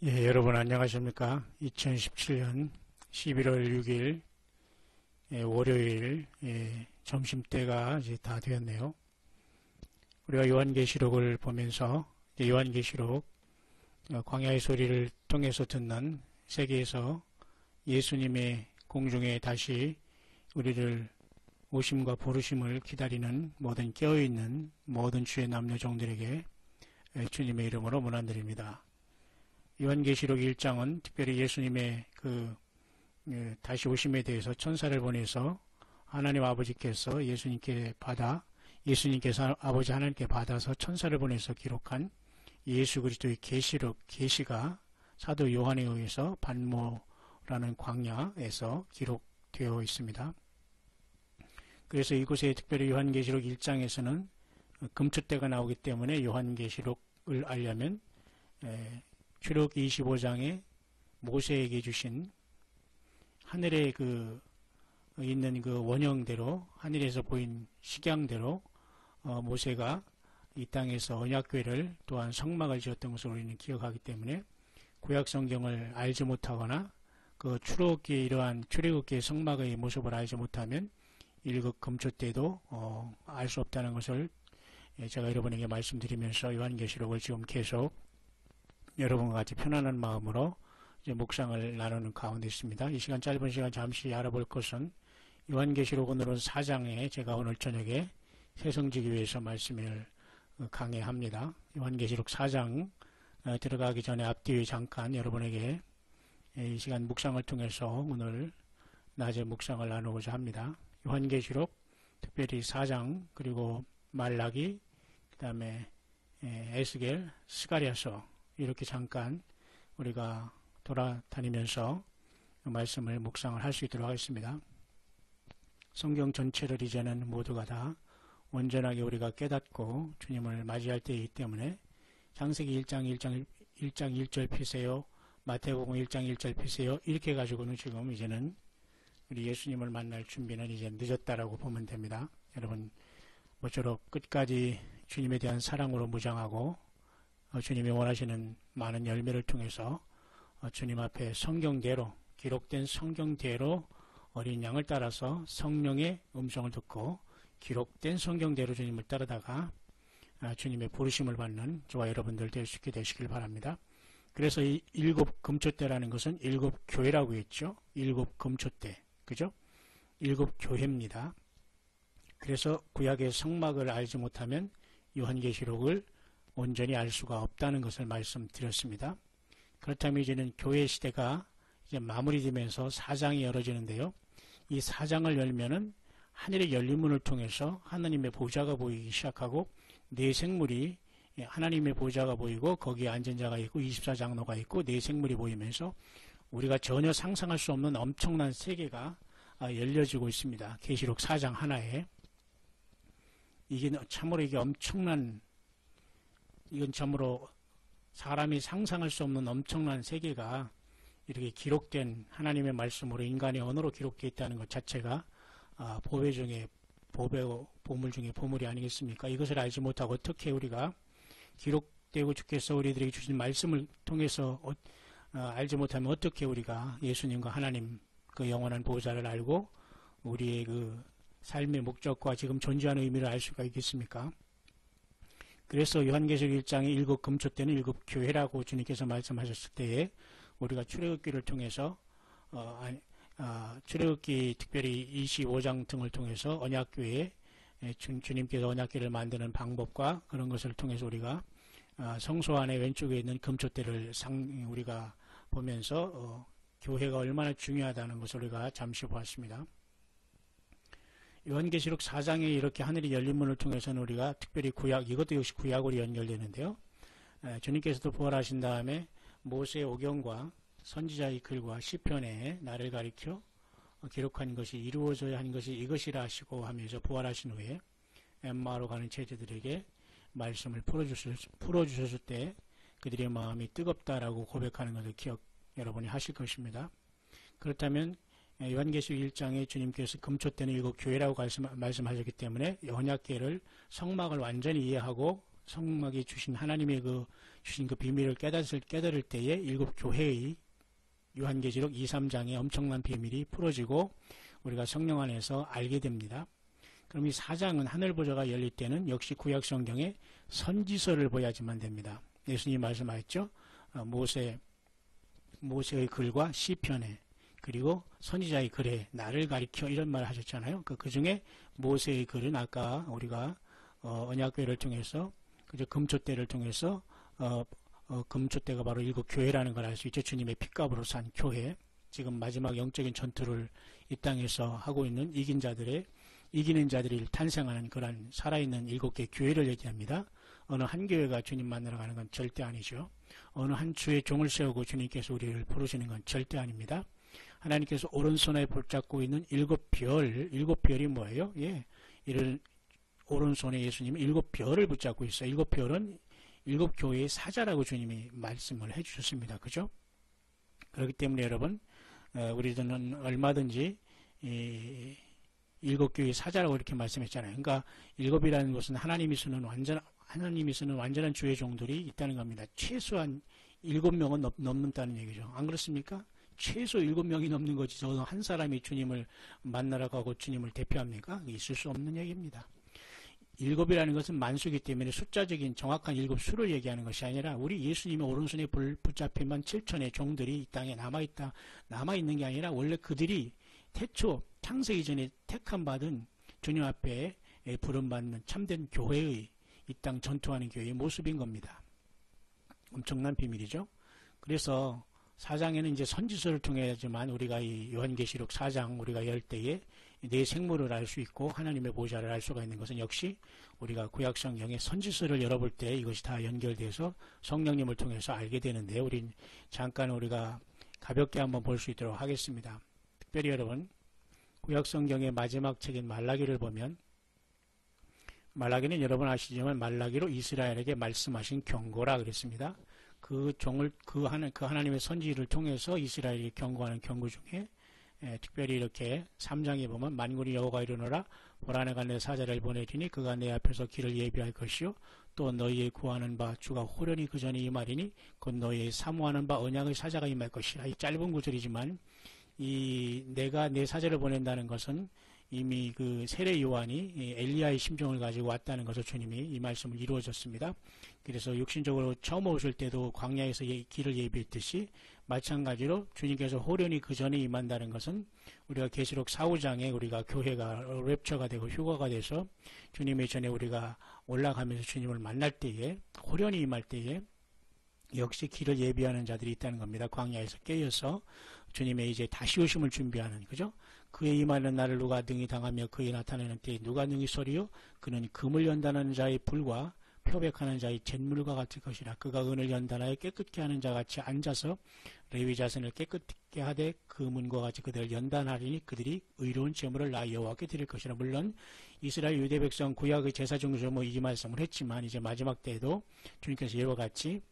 예, 여러분 안녕하십니까? 2017년 11월 6일 월요일 점심때가 이제 다 되었네요. 우리가 요한계시록을 보면서 요한계시록 광야의 소리를 통해서 듣는 세계에서 예수님의 공중에 다시 우리를 오심과 부르심을 기다리는 모든 깨어있는 모든 주의 남녀종들에게 주님의 이름으로 문안드립니다. 요한계시록 1장은 특별히 예수님의 다시 오심에 대해서 천사를 보내서 하나님 아버지께서 예수님께서 아버지 하나님께 받아서 천사를 보내서 기록한 예수 그리스도의 계시가 사도 요한에 의해서 반모라는 광야에서 기록되어 있습니다. 그래서 이곳에 특별히 요한계시록 1장에서는 금초대가 나오기 때문에 요한계시록을 알려면 출애굽기 25장에 모세에게 주신 하늘에 있는 원형대로 하늘에서 보인 식양대로 모세가 이 땅에서 언약궤를 또한 성막을 지었던 것을 우리는 기억하기 때문에 구약 성경을 알지 못하거나 출애굽기의 이러한 출애굽기의 성막의 모습을 알지 못하면 1급 금초 때도 알 수 없다는 것을 제가 여러분에게 말씀드리면서 요한계시록을 지금 계속 여러분과 같이 편안한 마음으로 이제 묵상을 나누는 가운데 있습니다. 이 시간 짧은 시간 잠시 알아볼 것은 요한계시록 오늘은 4장에 제가 오늘 저녁에 새성지기 위해서 말씀을 강해합니다. 요한계시록 4장 들어가기 전에 앞뒤에 잠깐 여러분에게 이 시간 묵상을 통해서 오늘 낮에 묵상을 나누고자 합니다. 요한계시록 특별히 4장 그리고 말라기 그 다음에 에스겔 스가랴서 이렇게 잠깐 우리가 돌아다니면서 말씀을 묵상을 할 수 있도록 하겠습니다. 성경 전체를 이제는 모두가 다 온전하게 우리가 깨닫고 주님을 맞이할 때이기 때문에 창세기 1장 1절 피세요, 마태복음 1장 1절 피세요 이렇게 해가지고는 지금 이제는 우리 예수님을 만날 준비는 이제 늦었다라고 보면 됩니다. 여러분 모쪼록 끝까지 주님에 대한 사랑으로 무장하고 주님이 원하시는 많은 열매를 통해서 주님 앞에 성경대로 기록된 성경대로 어린 양을 따라서 성령의 음성을 듣고 기록된 성경대로 주님을 따르다가 주님의 부르심을 받는 저와 여러분들 될 수 있게 되시길 바랍니다. 그래서 이 7 금초대라는 것은 7 교회라고 했죠. 7 금초대 그죠? 7 교회입니다. 그래서 구약의 성막을 알지 못하면 요한계시록을 온전히 알 수가 없다는 것을 말씀드렸습니다. 그렇다면 이제는 교회 시대가 이제 마무리되면서 4장이 열어지는데요. 이 4장을 열면은 하늘의 열린 문을 통해서 하나님의 보좌가 보이기 시작하고 네 생물이 하나님의 보좌가 보이고 거기에 앉은 자가 있고 24장로가 있고 네 생물이 보이면서 우리가 전혀 상상할 수 없는 엄청난 세계가 열려지고 있습니다. 계시록 4장 하나에 이건 참으로 사람이 상상할 수 없는 엄청난 세계가 이렇게 기록된 하나님의 말씀으로 인간의 언어로 기록되어 있다는 것 자체가 보물 중에 보물이 아니겠습니까? 이것을 알지 못하고 어떻게 우리가 기록되고 주께서 우리들에게 주신 말씀을 통해서 알지 못하면 어떻게 우리가 예수님과 하나님 영원한 보좌를 알고 우리의 삶의 목적과 지금 존재하는 의미를 알 수가 있겠습니까? 그래서 요한계시록 1장의 7 금초 때는 7 교회라고 주님께서 말씀하셨을 때에 우리가 출애굽기를 통해서 출애굽기 특별히 25장 등을 통해서 언약궤에 주님께서 언약궤를 만드는 방법과 그런 것을 통해서 우리가 성소 안에 왼쪽에 있는 금초대를 우리가 보면서 교회가 얼마나 중요하다는 것을 우리가 잠시 보았습니다. 요한계시록 4장에 이렇게 하늘이 열린 문을 통해서는 우리가 특별히 이것도 역시 구약으로 연결되는데요. 주님께서도 부활하신 다음에 모세의 오경과 선지자의 글과 시편에 나를 가리켜 기록한 것이 이루어져야 한 것이 이것이라 하시고 하면서 부활하신 후에 엠마로 가는 제자들에게 말씀을 풀어주셨을 때 그들의 마음이 뜨겁다라고 고백하는 것을 여러분이 하실 것입니다. 그렇다면 요한계시록 1장에 주님께서 금초 때는 7 교회라고 말씀하셨기 때문에 언약궤를 성막을 완전히 이해하고 성막이 주신 하나님의 주신 그 비밀을 깨달을 때에 일곱 교회의 요한계시록 2, 3장의 엄청난 비밀이 풀어지고 우리가 성령 안에서 알게 됩니다. 그럼 이 4장은 하늘보좌가 열릴 때는 역시 구약성경에 선지서를 보야지만 됩니다. 예수님이 말씀하셨죠. 모세의 글과 시편에 그리고 선지자의 글에 나를 가리켜 이런 말을 하셨잖아요. 그 중에 모세의 글은 아까 우리가 언약궤를 통해서 금초대를 통해서 금초대가 바로 일곱 교회라는 걸 알 수 있죠. 주님의 핏값으로 산 교회. 지금 마지막 영적인 전투를 이 땅에서 하고 있는 이기는 자들이 탄생하는 그런 살아있는 일곱 개 교회를 얘기합니다. 어느 한 교회가 주님 만나러 가는 건 절대 아니죠. 어느 한 주의 종을 세우고 주님께서 우리를 부르시는 건 절대 아닙니다. 하나님께서 오른손에 붙잡고 있는 일곱 별이 뭐예요? 예, 이를 오른손에 예수님이 일곱 별을 붙잡고 있어요. 일곱 별은 일곱 교회의 사자라고 주님이 말씀을 해주셨습니다. 그죠? 그렇기 때문에 여러분, 우리들은 얼마든지 일곱 교회의 사자라고 이렇게 말씀했잖아요. 그러니까 일곱이라는 것은 하나님이 쓰는 완전한 주의 종들이 있다는 겁니다. 최소한 7명은 넘는다는 얘기죠. 안 그렇습니까? 최소 7명이 넘는 거지. 저 한 사람이 주님을 만나러 가고 주님을 대표합니까? 있을 수 없는 얘기입니다. 일곱이라는 것은 만수이기 때문에 숫자적인 정확한 일곱 수를 얘기하는 것이 아니라 우리 예수님의 오른손에 붙잡힌만 7천의 종들이 이 땅에 남아있는 게 아니라 원래 그들이 태초 창세기 전에 택함받은 주님 앞에 부름받는 참된 교회의 이 땅 전투하는 교회의 모습인 겁니다. 엄청난 비밀이죠. 그래서 4장에는 이제 선지서를 통해야지만 우리가 이 요한계시록 4장 우리가 열 때에 내 생물을 알 수 있고 하나님의 보좌를 알 수가 있는 것은 역시 우리가 구약성경의 선지서를 열어볼 때 이것이 다 연결돼서 성령님을 통해서 알게 되는데 우리 잠깐 우리가 가볍게 한번 볼 수 있도록 하겠습니다. 특별히 여러분 구약성경의 마지막 책인 말라기를 보면 말라기는 여러분 아시지만 말라기로 이스라엘에게 말씀하신 경고라 그랬습니다. 그 하나님의 선지를 통해서 이스라엘이 경고하는 경고 중에 특별히 이렇게 3장에 보면 만군이 여호와가 이르노라 보라 내가 내 사자를 보내리니 그가 내 앞에서 길을 예비할 것이요 또 너희의 구하는 바 주가 호련히 그 전에 임하리니 곧 너희의 사모하는 바 언약의 사자가 임할 것이라. 이 짧은 구절이지만 내가 내 사자를 보낸다는 것은 이미 그 세례 요한이 엘리야의 심정을 가지고 왔다는 것을 주님이 이 말씀을 이루어졌습니다. 그래서 육신적으로 처음 오실 때도 광야에서 길을 예비했듯이 마찬가지로 주님께서 호련히 그 전에 임한다는 것은 우리가 계시록 4, 5장에 우리가 교회가 랩처가 되고 휴거가 돼서 주님의 전에 우리가 올라가면서 주님을 만날 때에 호련히 임할 때에 역시 길을 예비하는 자들이 있다는 겁니다. 광야에서 깨어서 주님의 이제 다시 오심을 준비하는 그죠? 그의 임하는 날을 누가 능히 당하며 그의 나타나는 때에 누가 능히 서리요? 그는 금을 연단하는 자의 불과 표백하는 자의 잿물과 같을 것이라. 그가 은을 연단하여 깨끗게 하는 자같이 앉아서 레위 자손을 깨끗게 하되 그 문과 같이 그들을 연단하리니 그들이 의로운 제물을 나 여호와께 드릴 것이라. 물론 이스라엘 유대 백성 구약의 제사 중에서 이 말씀을 했지만 이제 마지막 때에도 주님께서 이와 같이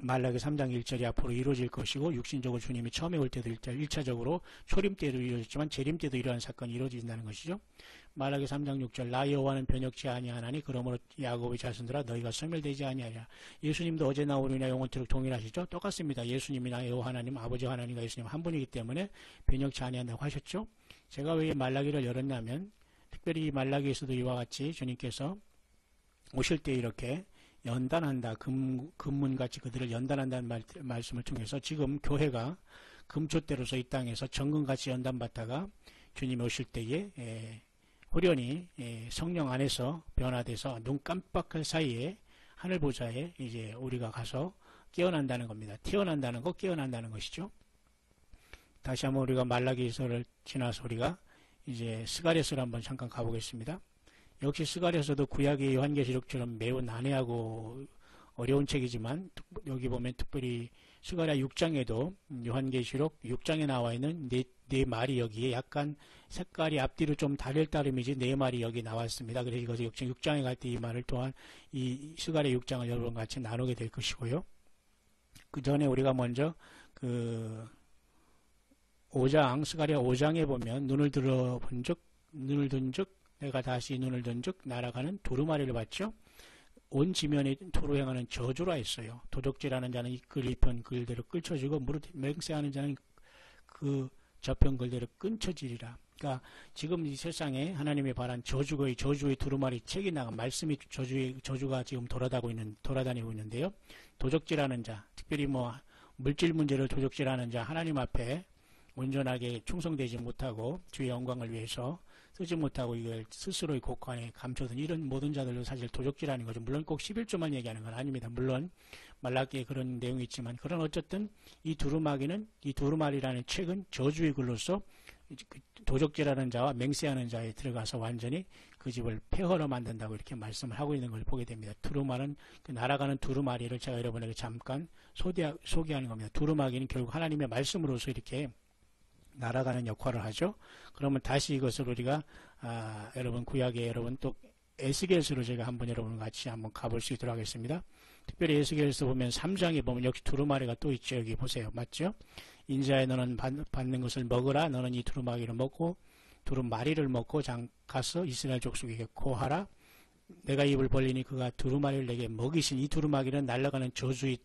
말라기 3장 1절이 앞으로 이루어질 것이고 육신적으로 주님이 처음에 올 때도 1차적으로 초림 때도 이루어졌지만 재림 때도 이러한 사건이 이루어진다는 것이죠. 말라기 3장 6절 나 여호와는 변혁치 아니하나니 그러므로 야곱의 자손들아 너희가 소멸되지 아니하리라. 예수님도 어제나 오늘이나 영원토록 동일하시죠. 똑같습니다. 예수님이나 여호와 하나님 아버지 하나님과 예수님 한 분이기 때문에 변혁치 아니한다고 하셨죠. 제가 왜 말라기를 열었냐면 특별히 말라기에서도 이와 같이 주님께서 오실 때 이렇게 연단한다. 금문같이 그들을 연단한다는 말씀을 통해서 지금 교회가 금초대로서 이 땅에서 정금같이 연단받다가 주님이 오실 때에 호련히 성령 안에서 변화돼서 눈 깜빡할 사이에 하늘보좌에 이제 우리가 가서 깨어난다는 겁니다. 태어난다는 것, 깨어난다는 것이죠. 다시 한번 우리가 말라기서를 지나서 우리가 이제 스가랴서를 한번 잠깐 가보겠습니다. 역시 스가랴서도 구약의 요한계시록처럼 매우 난해하고 어려운 책이지만 여기 보면 특별히 스가랴 6장에도 요한계시록 6장에 나와 있는 네 말이 여기에 약간 색깔이 앞뒤로 좀 다를 따름이지 네 말이 여기 나왔습니다. 그래서 이것을 역시 6장에 갈 때 이 말을 또한 이 스가랴 6장을 여러분 같이 나누게 될 것이고요. 그 전에 우리가 먼저 그 5장 스가랴 5장에 보면 눈을 든 즉 내가 다시 눈을 든 즉 날아가는 두루마리를 봤죠. 온 지면에 도로 행하는 저주라 했어요. 도적질하는 자는 글 2편 글대로 끌쳐지고 무릇 맹세하는 자는 그 저편 글대로 끊쳐지리라. 그러니까 지금 이 세상에 하나님이 바란 저주의 두루마리 책이 나간 말씀이 저주가 지금 돌아다니고 있는데요. 도적질하는 자, 특별히 뭐 물질 문제를 도적질하는 자, 하나님 앞에 온전하게 충성되지 못하고 주의 영광을 위해서 쓰지 못하고 이걸 스스로의 곡간에 감춰둔 이런 모든 자들도 사실 도적질하는 거죠. 물론 꼭 11조만 얘기하는 건 아닙니다. 물론 말라기에 그런 내용이 있지만, 그런 어쨌든 이 두루마리라는 책은 저주의 글로서 도적질하는 자와 맹세하는 자에 들어가서 완전히 그 집을 폐허로 만든다고 이렇게 말씀을 하고 있는 걸 보게 됩니다. 두루마리는 그 날아가는 두루마리를 제가 여러분에게 잠깐 소개하는 겁니다. 두루마리는 결국 하나님의 말씀으로서 이렇게 날아가는 역할을 하죠. 그러면 다시 이것을 우리가 여러분 구약에 여러분 또 에스겔서로 제가 한번 여러분 같이 한번 가볼 수 있도록 하겠습니다. 특별히 에스겔서 보면 3장에 보면 역시 두루마리가 또 있죠. 여기 보세요. 맞죠? 인자에 너는 받는 것을 먹으라. 너는 이 두루마리를 먹고 두루마리를 먹고 가서 이스라엘 족속에게 고하라. 내가 입을 벌리니 그가 두루마리를 내게 먹이신. 이 두루마리는 날아가는 저주의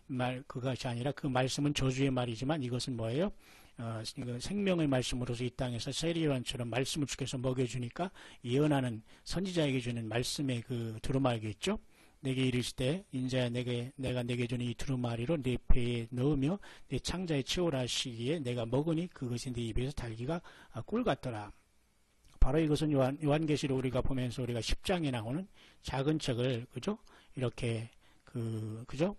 말, 그것이 아니라 그 말씀은 저주의 말이지만 이것은 뭐예요? 생명의 말씀으로서 이 땅에서 세리요한처럼 말씀을 주께서 먹여주니까 예언하는 선지자에게 주는 말씀의 그 두루마리겠죠. 내게 이르실 때 인자야 내가 내게 주는 이 두루마리로 내 배에 넣으며 내 창자에 채우라 하시기에 내가 먹으니 그것이 내 입에서 달기가 꿀 같더라. 바로 이것은 요한계시록 우리가 보면서 우리가 10장에 나오는 작은 책을 그죠? 이렇게 그죠?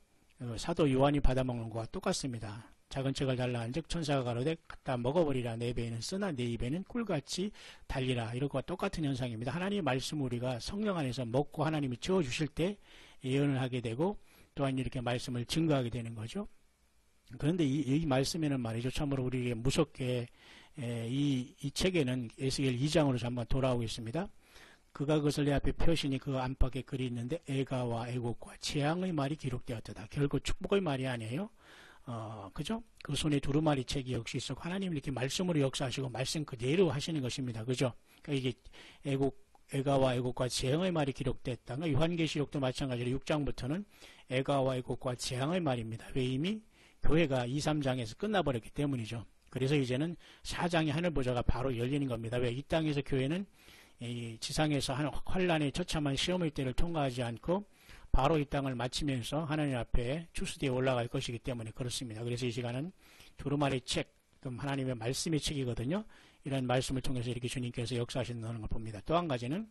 사도 요한이 받아먹는 것과 똑같습니다. 작은 책을 달라 한즉 천사가 가로되 갖다 먹어버리라. 내 배에는 쓰나 내 입에는 꿀같이 달리라. 이것과 똑같은 현상입니다. 하나님의 말씀을 우리가 성령 안에서 먹고 하나님이 채워주실 때 예언을 하게 되고 또한 이렇게 말씀을 증거하게 되는 거죠. 그런데 이 말씀에는 말이죠. 참으로 우리에게 무섭게 이 책에는 에스겔 2장으로 한번 돌아오고 있습니다. 그가 그것을 내 앞에 펴시니 그 안팎에 글이 있는데 애가와 애곡과 재앙의 말이 기록되었다. 결국 축복의 말이 아니에요. 그죠? 그 손에 두루마리 책이 역시 있었고 하나님이 이렇게 말씀으로 역사하시고 말씀 그대로 하시는 것입니다. 그죠? 그러니까 이게 애가와 애곡과 재앙의 말이 기록됐다. 그러니까 요한계시록도 마찬가지로 6장부터는 애가와 애곡과 재앙의 말입니다. 왜 이미 교회가 2, 3장에서 끝나버렸기 때문이죠. 그래서 이제는 4장의 하늘보좌가 바로 열리는 겁니다. 왜 이 땅에서 교회는 이 지상에서 하는 환란의 처참한 시험의 때를 통과하지 않고 바로 이 땅을 마치면서 하나님 앞에 추수대에 올라갈 것이기 때문에 그렇습니다. 그래서 이 시간은 두루마리 책, 그럼 하나님의 말씀의 책이거든요. 이런 말씀을 통해서 이렇게 주님께서 역사하신다는 걸 봅니다. 또 한 가지는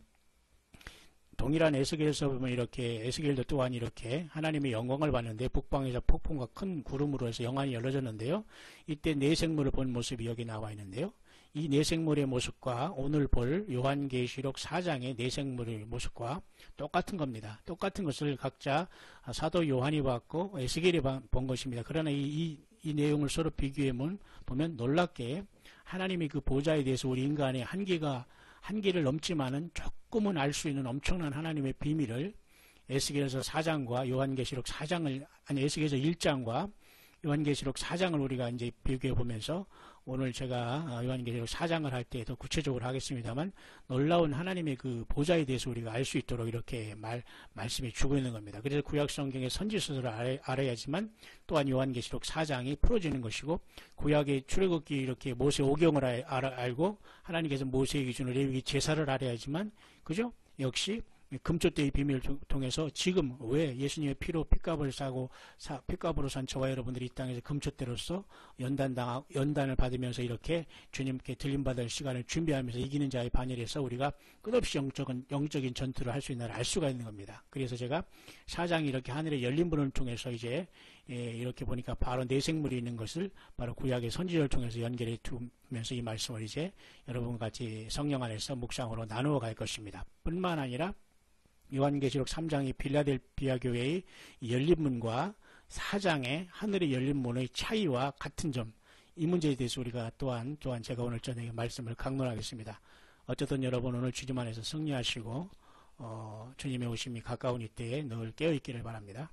동일한 에스겔에서 보면 이렇게 에스겔도 또한 이렇게 하나님의 영광을 봤는데 북방에서 폭풍과 큰 구름으로 해서 영안이 열어졌는데요. 이때 네 생물을 본 모습이 여기 나와 있는데요. 이 네 생물의 모습과 오늘 볼 요한계시록 4장의 네 생물의 모습과 똑같은 겁니다. 똑같은 것을 각자 사도 요한이 봤고 에스겔이 본 것입니다. 그러나 이 내용을 서로 비교해 보면 놀랍게 하나님이 그 보좌에 대해서 우리 인간의 한계를 넘지만은 조금은 알 수 있는 엄청난 하나님의 비밀을 에스겔서 4장과 요한계시록 4장을 에스겔서 1장과 요한계시록 4장을 우리가 이제 비교해 보면서 오늘 제가 요한계시록 4장을 할 때 더 구체적으로 하겠습니다만 놀라운 하나님의 그 보좌에 대해서 우리가 알 수 있도록 이렇게 말씀이 주고 있는 겁니다. 그래서 구약성경의 선지서를 알아야지만 또한 요한계시록 4장이 풀어지는 것이고 구약의 출애굽기 이렇게 모세 오경을 알고 하나님께서 모세에게 주는 레위기 제사를 알아야지만 그죠? 역시 금초대의 비밀을 통해서 지금 왜 예수님의 피로 핏값을 사고 핏값으로 산 저와 여러분들이 이 땅에서 금초대로서 연단을 받으면서 이렇게 주님께 들림받을 시간을 준비하면서 이기는 자의 반열에서 우리가 끝없이 영적인 전투를 할 수 있는 알 수가 있는 겁니다. 그래서 제가 4장이 이렇게 하늘의 열린 문을 통해서 이제 이렇게 보니까 바로 네 생물이 있는 것을 바로 구약의 선지자를 통해서 연결해 두면서 이 말씀을 이제 여러분과 같이 성령 안에서 묵상으로 나누어 갈 것입니다. 뿐만 아니라 요한계시록 3장의 빌라델피아 교회의 열린 문과 4장의 하늘의 열린 문의 차이와 같은 점, 이 문제에 대해서 우리가 또한 제가 오늘 저녁에 말씀을 강론하겠습니다. 어쨌든 여러분 오늘 주님 안에서 승리하시고 주님의 오심이 가까운 이때에 늘 깨어있기를 바랍니다.